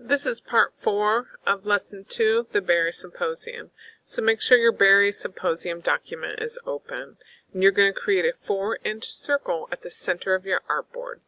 This is part 4 of lesson 2, the Berry Symposium. So make sure your Berry Symposium document is open. And you're going to create a 4-inch circle at the center of your artboard.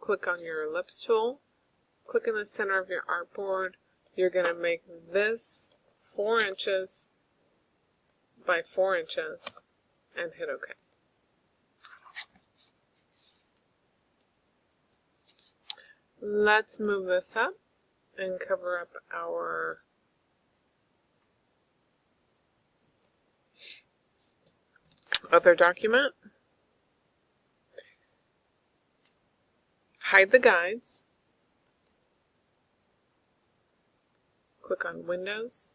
Click on your ellipse tool. Click in the center of your artboard. You're going to make this 4 inches by 4 inches and hit OK. Let's move this up and cover up our other document. Hide the guides. Click on Windows.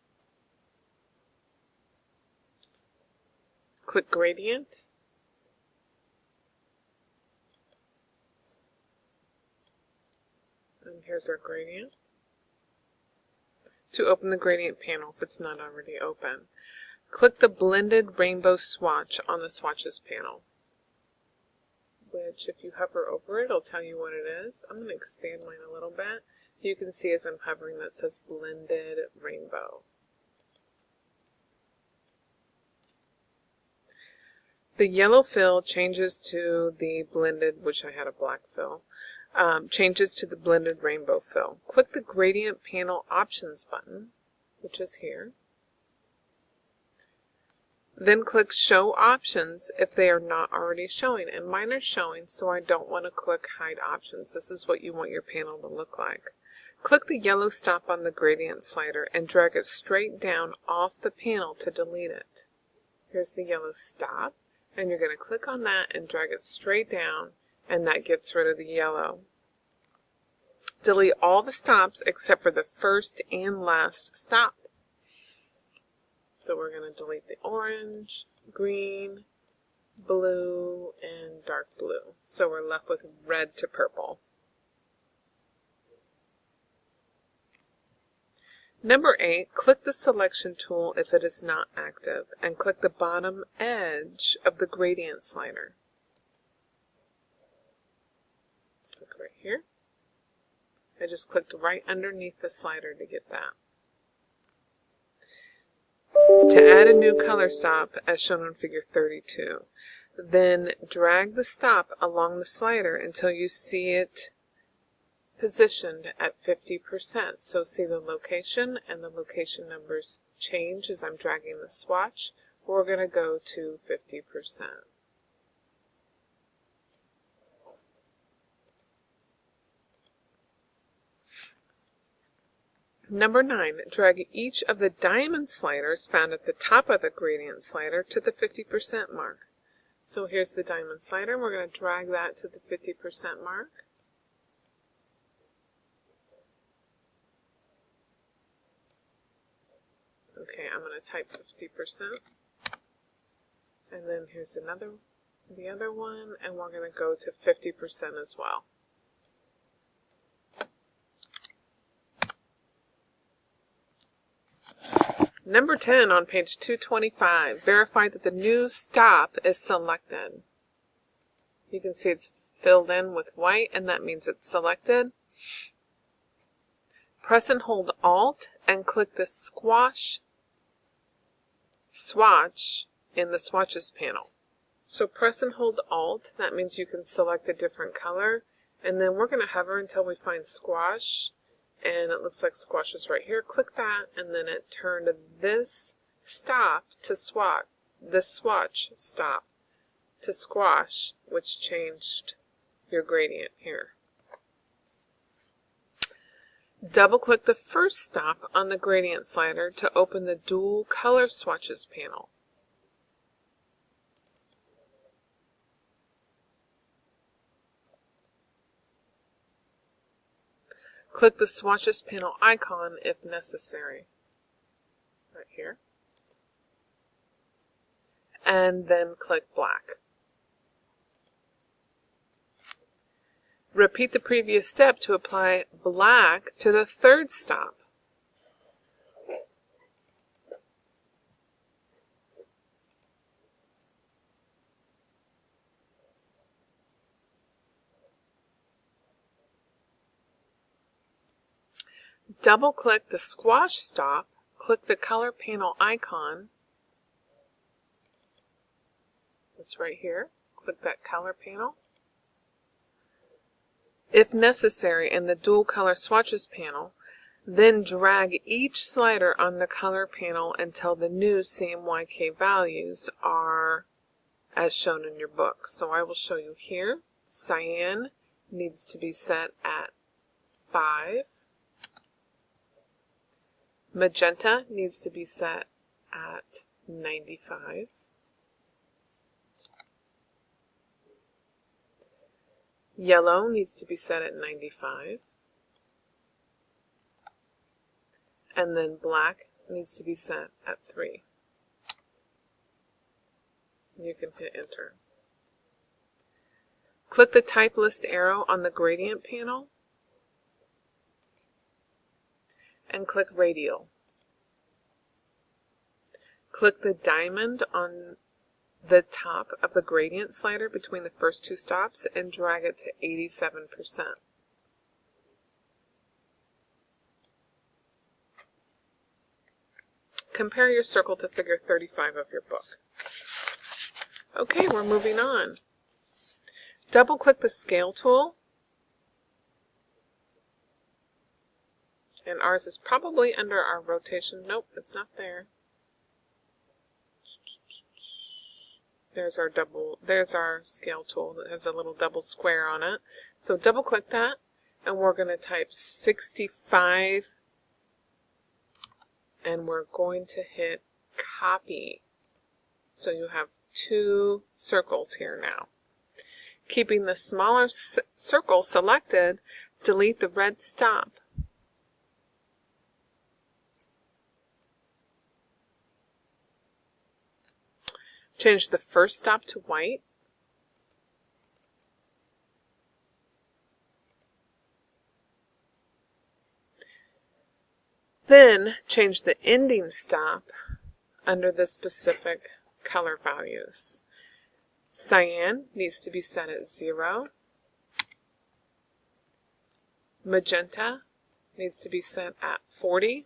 Click Gradient. And here's our gradient. To open the gradient panel if it's not already open, click the blended rainbow swatch on the swatches panel, which if you hover over it, it'll tell you what it is. I'm going to expand mine a little bit. You can see as I'm hovering that says blended rainbow. The yellow fill changes to the blended, which I had a black fill. Changes to the blended rainbow fill. Click the gradient panel options button, which is here. Then click show options if they are not already showing, and mine are showing, so I don't want to click hide options. This is what you want your panel to look like. Click the yellow stop on the gradient slider and drag it straight down off the panel to delete it. Here's the yellow stop, and you're going to click on that and drag it straight down, and that gets rid of the yellow. Delete all the stops except for the first and last stop. So we're going to delete the orange, green, blue, and dark blue. So we're left with red to purple. Number 8, click the selection tool if it is not active, and click the bottom edge of the gradient slider. Click right here. I just clicked right underneath the slider to get that. To add a new color stop, as shown on figure 32, then drag the stop along the slider until you see it positioned at 50%. So see the location and the location numbers change as I'm dragging the swatch. We're going to go to 50%. Number 9, drag each of the diamond sliders found at the top of the gradient slider to the 50% mark. So here's the diamond slider. We're going to drag that to the 50% mark. Okay, I'm going to type 50%. And then here's the other one, and we're going to go to 50% as well. Number 10 on page 225, verify that the new stop is selected. You can see it's filled in with white, and that means it's selected. Press and hold Alt and click the swatch in the swatches panel. So press and hold Alt, that means you can select a different color, and then we're going to hover until we find squash. And it looks like squash is right here. Click that, and then it turned this stop to swatch, this swatch stop to squash, which changed your gradient here. Double-click the first stop on the gradient slider to open the dual color swatches panel. Click the swatches panel icon if necessary, right here, and then click black. Repeat the previous step to apply black to the third stop. Double click the squash stop, click the color panel icon. It's right here. Click that color panel. If necessary, in the dual color swatches panel, then drag each slider on the color panel until the new CMYK values are as shown in your book. So I will show you here. Cyan needs to be set at 5. Magenta needs to be set at 95. Yellow needs to be set at 95. And then black needs to be set at 3. You can hit enter. Click the type list arrow on the gradient panel and click radial. Click the diamond on the top of the gradient slider between the first two stops and drag it to 87%. Compare your circle to figure 35 of your book. Okay, we're moving on. Double click the scale tool, and ours is probably under our rotation. Nope, it's not there. There's our scale tool that has a little double square on it. So double click that, and we're going to type 65, and we're going to hit copy. So you have 2 circles here now. Keeping the smaller circle selected, delete the red stop. Change the first stop to white. Then change the ending stop under the specific color values. Cyan needs to be set at 0. Magenta needs to be set at 40.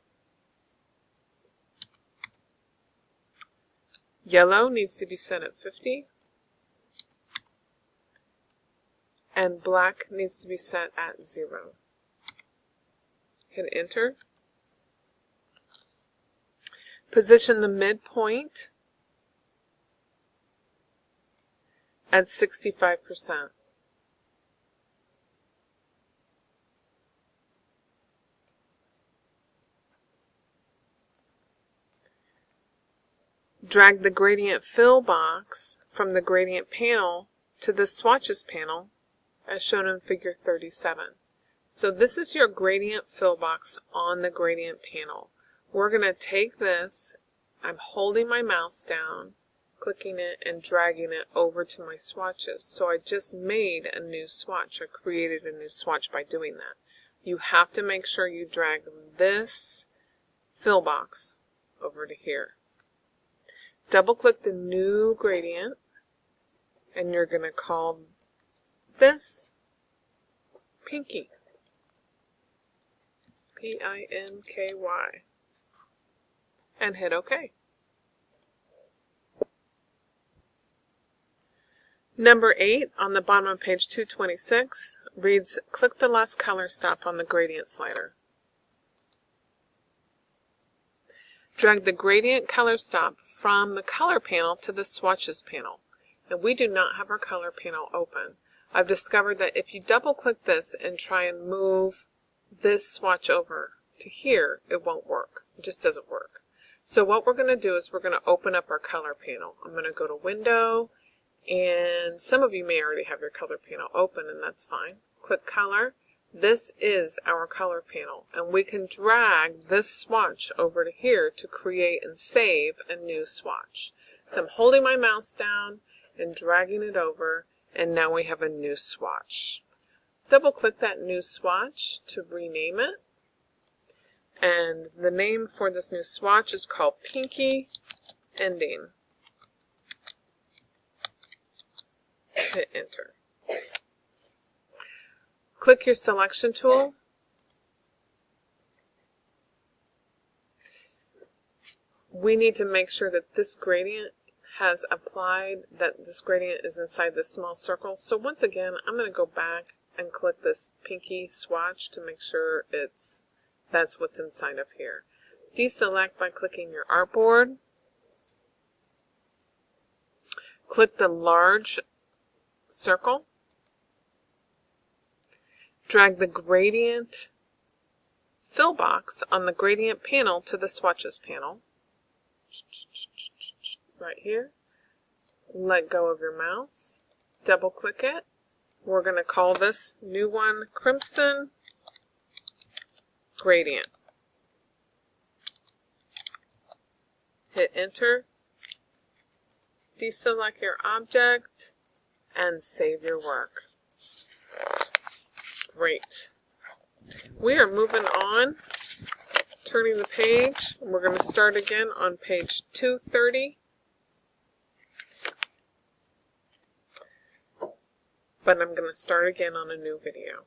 Yellow needs to be set at 50. And black needs to be set at 0. Hit enter. Position the midpoint at 65%. Drag the gradient fill box from the gradient panel to the swatches panel as shown in figure 37. So this is your gradient fill box on the gradient panel. We're going to take this, I'm holding my mouse down, clicking it and dragging it over to my swatches. So I just made a new swatch, or created a new swatch by doing that. You have to make sure you drag this fill box over to here. Double click the new gradient, and you're going to call this Pinky. P-I-N-K-Y. And hit OK. Number 8 on the bottom of page 226 reads, click the last color stop on the gradient slider. Drag the gradient color stop from the color panel to the swatches panel. And we do not have our color panel open. I've discovered that if you double click this and try and move this swatch over to here, it won't work. It just doesn't work. So what we're going to do is we're going to open up our color panel. I'm going to go to Window, and some of you may already have your color panel open, and that's fine. Click Color. This is our color panel, and we can drag this swatch over to here to create and save a new swatch. So I'm holding my mouse down and dragging it over, and now we have a new swatch. Double click that new swatch to rename it. And the name for this new swatch is called Pinky Ending. Hit enter. Click your selection tool we need to make sure that this gradient has applied, that this gradient is inside this small circle. So once again, I'm going to go back and click this pinky swatch to make sure that's what's inside of here. Deselect by clicking your artboard. Click the large circle. Drag the gradient fill box on the gradient panel to the swatches panel. Right here. Let go of your mouse. Double click it. We're going to call this new one Crimson Gradient. Hit enter. Deselect your object and save your work. Great. We are moving on, turning the page. We're going to start again on page 230. But I'm going to start again on a new video.